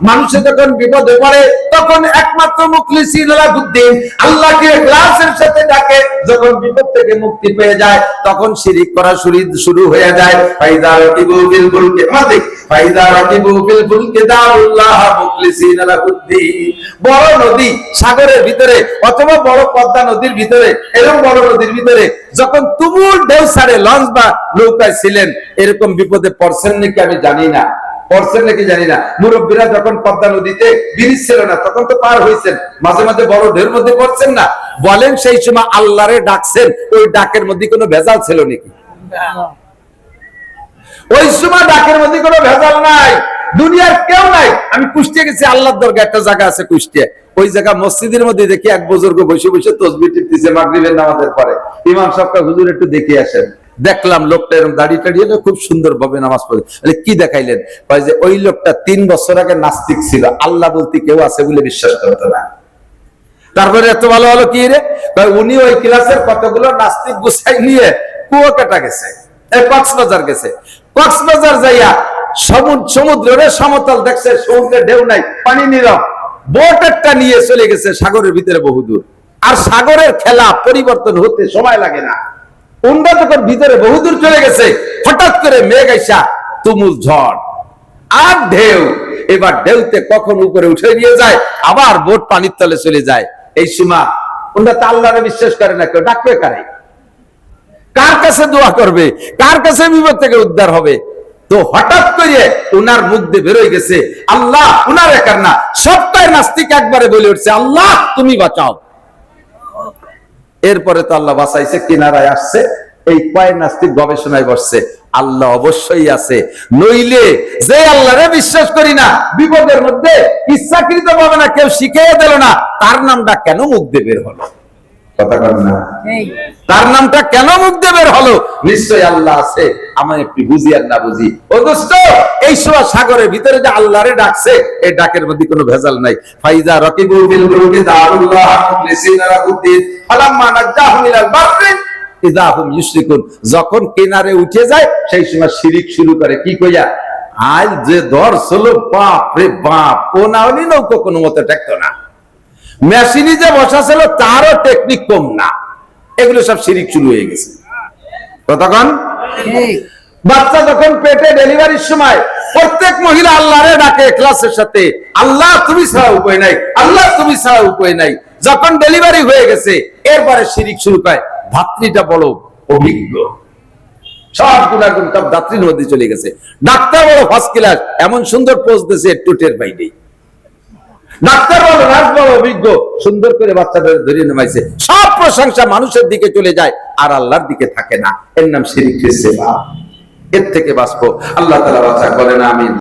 মানুষে যখন বিপদে পড়ে তখন একমাত্র মুখলিসিন লাহুদ্দিন আল্লাহকে ইখলাসের সাথে ডাকে, যখন বিপদ থেকে মুক্তি পেয়ে যায় তখন শিরিক করা শুরু হয়ে যায়। ফাইদা রাকিবু ফিল ফুলকি মাদিক ফাইদা রাকিবু ফিল ফুলকি দাউল্লাহ মুখলিসিন লাহুদ্দিন। বড় নদী সাগরের ভিতরে অথবা বড় পদ্মা নদীর ভিতরে, এরকম বড় নদীর ভিতরে যখন তুমুল ঢেউ ছাড়ে লঞ্চ বা নৌকায় ছিলেন, এরকম বিপদে পড়ছেন নাকি আমি জানি না, পড়ছেন নাকি জানি না। মুরব্বীরা যখন পদ্মা নদীতে ব্রিজ ছিল না তখন তো পার হয়েছেন, মাঝে মাঝে বড় ঢেউর মধ্যে পড়ছেন না, বলেন সেই সময় আল্লাহরে ডাকছেন, ওই ডাকের মধ্যে কোনো ভেজাল ছিল নাকি? ওই সময় ডাকের মধ্যে কোনো ভেজাল নাই, দুনিয়ার কেউ নাই। আমি কুষ্টিয়া গেছি, আল্লাহর দরগা একটা জায়গা আছে কুষ্টিয়া, ওই জায়গা মসজিদের মধ্যে দেখি এক বুজুর্গ বসে বসে তসবিহ টিপতেছে মাগরিবের নামাজের পরে। ইমাম সাহেবকে হুজুর একটু দেখে আসেন। দেখলাম লোকটা এরকম দাড়ি টাড়িয়ে খুব সুন্দর ভাবে নামাজ পড়ে। কি দেখাইলেন? যে ওই লোকটা 3 বছর আগে নাস্তিক ছিল, আল্লাহ বলতে কেউ আছে বলে বিশ্বাস করতো না। তারপরে এত ভালো হলো কি রে, উনি ওই ক্লাসের কতগুলো নাস্তিক গুছাই নিয়ে কুয়াকাটা গেছে, কক্সবাজার গেছে। কক্সবাজার যাইয়া সমুদ্রের সমতল দেখছে, সমুদ্রের ঢেউ নাই, পানি নীরব, বোট একটা নিয়ে চলে গেছে সাগরের ভিতরে বহুদূর। আর সাগরের খেলা পরিবর্তন হতে সময় লাগে না। উন্ডা যখন ভিতরে বহুদূর চলে গেছে, হঠাৎ করে মেঘ আইসা তুমুল ঝড় আর ঢেউ। এবার ঢেউতে কখন উপরে উঠে নিয়ে যায়, আবার বোট পানির তলে চলে যায়। এই সময় উন্ডা তো আল্লাহরে বিশ্বাস করে না, কেউ ডাকবে কারে? কার কাছে দোয়া করবে? কার কাছে বিপদ থেকে উদ্ধার হবে? তো হঠাৎ করে উনার মুখ দিয়ে বেরোয় গেছে আল্লাহ, উনার একার না, সবটাই নাস্তিক একবারে বলে উঠছে আল্লাহ তুমি বাঁচাও। এরপরে তো আল্লাহ বাঁচাইছে, কিনারায় আসছে। এই কয়েক নাস্তিক গবেষণায় বসছে, আল্লাহ অবশ্যই আছে, নইলে যে আল্লাহরে বিশ্বাস করি না, বিপদের মধ্যে ইচ্ছাকৃত ভাবে না কেউ শিখিয়ে দিল না, তার নামটা কেন মুখ দিয়ে বের হলো? কথা বলেন না, তার নামটা কেন মুখ দিয়ে বের হলো? নিশ্চয়ই আল্লাহ আছে, আমি একটু বুঝি আর না বুঝি। ও দোস্ত, এই সময় সাগরের ভিতরে যে আল্লাহরে ডাকছে, এই ডাকের মধ্যে কোনো ভেজাল নাই। ফাইজা রাকিবু ফিল ফুলকি দাউল্লাহ মুখলিসিনা লাহুদ্দিন ফালাম্মা নাজ্জাহুম ইলাল বাররি ইযা হুম ইউশরিকুন। যখন কিনারে উঠে যায় সেই সময় শিরিক শুরু করে। কি কইয়া? আজ যে ধরছিল, বাপ রে বাপ, ও না হলে নৌকো কোনো মতে টেকতো না, মেশিনে যে বসা ছিল তারও টেকনিক কম না। এগুলো সব শিরিক শুরু হয়ে গেছে। তখন বাচ্চা যখন পেটে ডেলিভারির সময় প্রত্যেক মহিলা আল্লাহরে ডাকে ইখলাসের সাথে, আল্লাহ তুমি ছাড়া উপায় নাই, আল্লাহ তুমি ছাড়া উপায় নাই। যখন ডেলিভারি হয়ে গেছে এরপরে শিরিক শুরু হয়। ধাত্রীটা বড় অভিজ্ঞ, সব গুণাগুণ সব ধাত্রীর মধ্যে চলে গেছে। ডাক্তার বড় ফার্স্ট ক্লাস, এমন সুন্দর পোজ দিয়েছে একটু টের পাই নেই। ডাক্তার বড় রাজ বড় অভিজ্ঞ, সুন্দর করে বাচ্চাদের ধরিয়ে নামাইছে। সব প্রশংসা মানুষের দিকে চলে যায় আর আল্লাহর দিকে থাকে না। এর নাম শিরকের সেবা। এর থেকে বাঁচবো, আল্লাহ তাআলা বাঁচা করেন, আমিন।